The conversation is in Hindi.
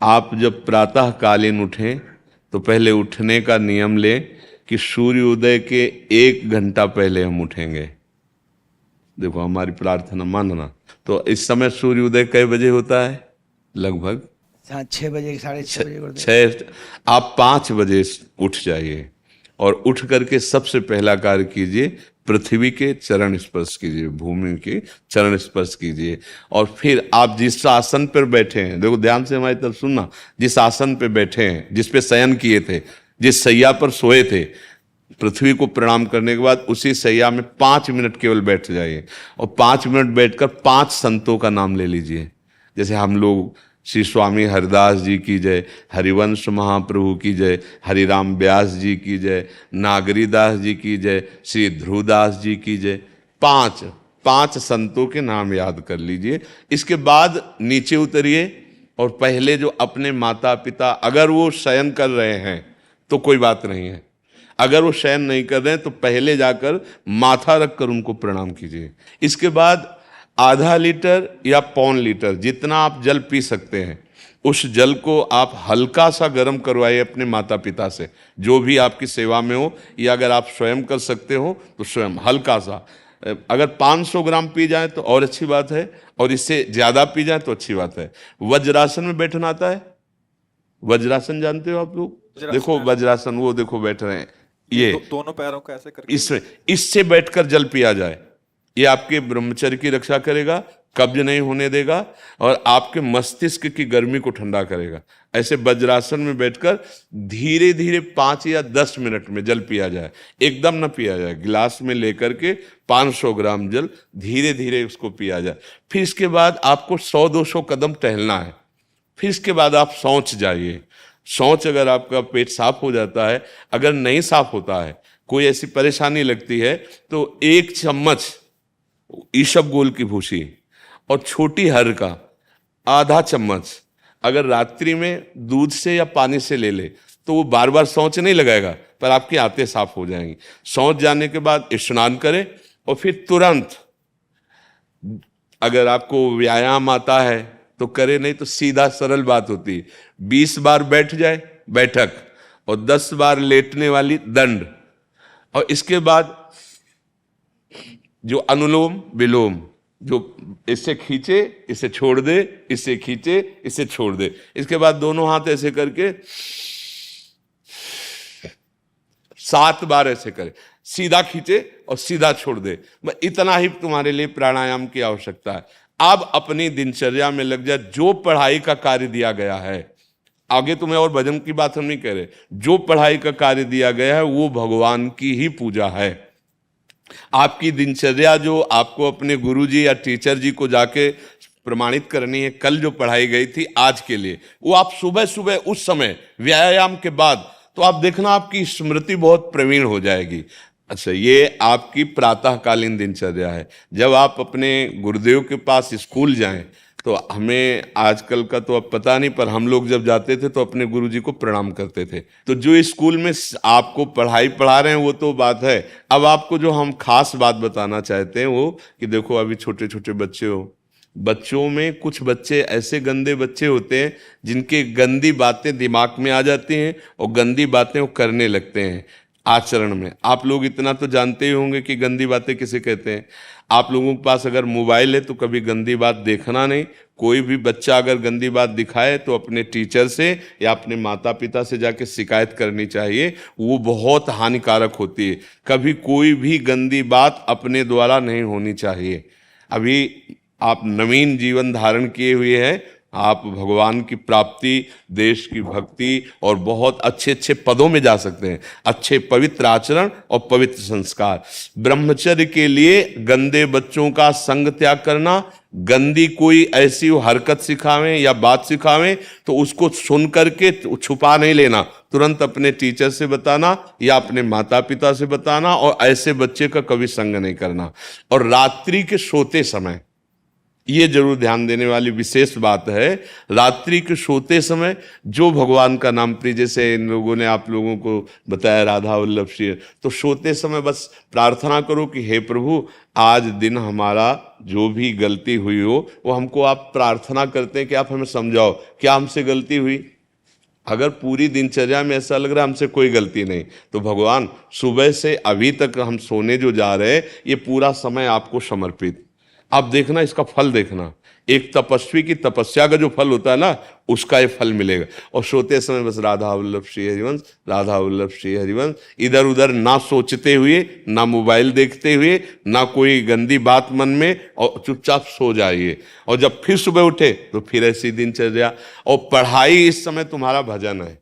आप जब प्रातःकालीन उठें तो पहले उठने का नियम लें कि सूर्योदय के 1 घंटा पहले हम उठेंगे। देखो हमारी प्रार्थना मानना। तो इस समय सूर्योदय कई बजे होता है? लगभग 6 बजे, 6:30 बजे गुरुदेव। 6। आप 5 बजे उठ जाइए और उठ करके सबसे पहला कार्य कीजिए, पृथ्वी के चरण स्पर्श कीजिए, भूमि के चरण स्पर्श कीजिए। और फिर आप जिस आसन पर बैठे हैं, देखो ध्यान से हमारी तरफ सुनना, जिस आसन पे बैठे हैं, जिस पे शयन किए थे, जिस सैया पर सोए थे, पृथ्वी को प्रणाम करने के बाद उसी सैया में 5 मिनट केवल बैठ जाइए और 5 मिनट बैठकर 5 संतों का नाम ले लीजिए। जैसे हम लोग श्री स्वामी हरिदास जी की जय, हरिवंश महाप्रभु की जय, हरिराम व्यास जी की जय, नागरीदास जी की जय, श्री ध्रुवदास जी की जय, 5 संतों के नाम याद कर लीजिए। इसके बाद नीचे उतरिए और पहले जो अपने माता पिता, अगर वो शयन कर रहे हैं तो कोई बात नहीं है, अगर वो शयन नहीं कर रहे हैं तो पहले जाकर माथा रखकर उनको प्रणाम कीजिए। इसके बाद आधा लीटर या 1.25 लीटर जितना आप जल पी सकते हैं, उस जल को आप हल्का सा गर्म करवाइए अपने माता पिता से, जो भी आपकी सेवा में हो, या अगर आप स्वयं कर सकते हो तो स्वयं हल्का सा। अगर 500 ग्राम पी जाए तो और अच्छी बात है, और इससे ज़्यादा पी जाए तो अच्छी बात है। वज्रासन में बैठना आता है? वज्रासन जानते हो आप लोग? देखो वज्रासन, वो देखो बैठ रहे हैं, ये दोनों पैरों को ऐसे करके इससे बैठकर जल पिया जाए। ये आपके ब्रह्मचर्य की रक्षा करेगा, कब्ज नहीं होने देगा और आपके मस्तिष्क की गर्मी को ठंडा करेगा। ऐसे वज्रासन में बैठकर धीरे धीरे 5 या 10 मिनट में जल पिया जाए, एकदम ना पिया जाए। गिलास में लेकर के 500 ग्राम जल धीरे धीरे उसको पिया जाए। फिर इसके बाद आपको 100-200 कदम टहलना है। फिर इसके बाद आप शौच जाइए। शौच, अगर आपका पेट साफ हो जाता है, अगर नहीं साफ होता है, कोई ऐसी परेशानी लगती है, तो 1 चम्मच ईसबगोल की भूसी और छोटी हर का आधा चम्मच अगर रात्रि में दूध से या पानी से ले ले तो वो बार बार शौच नहीं लगाएगा, पर आपकी आंतें साफ हो जाएंगी। शौच जाने के बाद स्नान करें और फिर तुरंत, अगर आपको व्यायाम आता है तो करे, नहीं तो सीधा सरल बात होती है, 20 बार बैठ जाए बैठक और 10 बार लेटने वाली दंड। और इसके बाद जो अनुलोम विलोम, जो इससे खींचे इसे छोड़ दे, इससे खींचे इसे छोड़ दे। इसके बाद दोनों हाथ ऐसे करके 7 बार ऐसे करे, सीधा खींचे और सीधा छोड़ दे। इतना ही तुम्हारे लिए प्राणायाम की आवश्यकता है। अब अपनी दिनचर्या में लग जा। जो पढ़ाई का कार्य दिया गया है, आगे तुम्हें और भजन की बात हम नहीं कह रहे, जो पढ़ाई का कार्य दिया गया है वो भगवान की ही पूजा है। आपकी दिनचर्या जो आपको अपने गुरुजी या टीचर जी को जाके प्रमाणित करनी है, कल जो पढ़ाई गई थी आज के लिए, वो आप सुबह सुबह उस समय व्यायाम के बाद, तो आप देखना आपकी स्मृति बहुत प्रवीण हो जाएगी। अच्छा, ये आपकी प्रातःकालीन दिनचर्या है। जब आप अपने गुरुदेव के पास स्कूल जाएं, तो हमें आजकल का तो अब पता नहीं, पर हम लोग जब जाते थे तो अपने गुरुजी को प्रणाम करते थे। तो जो स्कूल में आपको पढ़ाई पढ़ा रहे हैं वो तो बात है, अब आपको जो हम खास बात बताना चाहते हैं वो कि देखो अभी छोटे छोटे बच्चे हो, बच्चों में कुछ बच्चे ऐसे गंदे बच्चे होते हैं जिनके गंदी बातें दिमाग में आ जाती हैं और गंदी बातें वो करने लगते हैं आचरण में। आप लोग इतना तो जानते ही होंगे कि गंदी बातें किसे कहते हैं। आप लोगों के पास अगर मोबाइल है तो कभी गंदी बात देखना नहीं। कोई भी बच्चा अगर गंदी बात दिखाए तो अपने टीचर से या अपने माता पिता से जाके शिकायत करनी चाहिए, वो बहुत हानिकारक होती है। कभी कोई भी गंदी बात अपने द्वारा नहीं होनी चाहिए। अभी आप नवीन जीवन धारण किए हुए हैं, आप भगवान की प्राप्ति, देश की भक्ति और बहुत अच्छे अच्छे पदों में जा सकते हैं। अच्छे पवित्र आचरण और पवित्र संस्कार। ब्रह्मचर्य के लिए गंदे बच्चों का संग त्याग करना, गंदी कोई ऐसी हरकत सिखावें या बात सिखावें तो उसको सुन करके छुपा नहीं लेना, तुरंत अपने टीचर से बताना या अपने माता पिता से बताना, और ऐसे बच्चे का कभी संग नहीं करना। और रात्रि के सोते समय ये जरूर ध्यान देने वाली विशेष बात है, रात्रि के सोते समय जो भगवान का नाम प्रिय, जैसे इन लोगों ने आप लोगों को बताया राधा वल्लभ श्री, तो सोते समय बस प्रार्थना करो कि हे प्रभु आज दिन हमारा जो भी गलती हुई हो वो हमको आप प्रार्थना करते हैं कि आप हमें समझाओ क्या हमसे गलती हुई। अगर पूरी दिनचर्या में ऐसा लग रहा है हमसे कोई गलती नहीं, तो भगवान सुबह से अभी तक हम सोने जो जा रहे हैं ये पूरा समय आपको समर्पित। आप देखना इसका फल देखना, एक तपस्वी की तपस्या का जो फल होता है ना उसका ये फल मिलेगा। और सोते समय बस राधा वल्लभ श्री हरिवंश, राधा वल्लभ श्री हरिवंश, इधर उधर ना सोचते हुए, ना मोबाइल देखते हुए, ना कोई गंदी बात मन में, और चुपचाप सो जाइए। और जब फिर सुबह उठे तो फिर ऐसी दिनचर्या। और पढ़ाई इस समय तुम्हारा भजन है।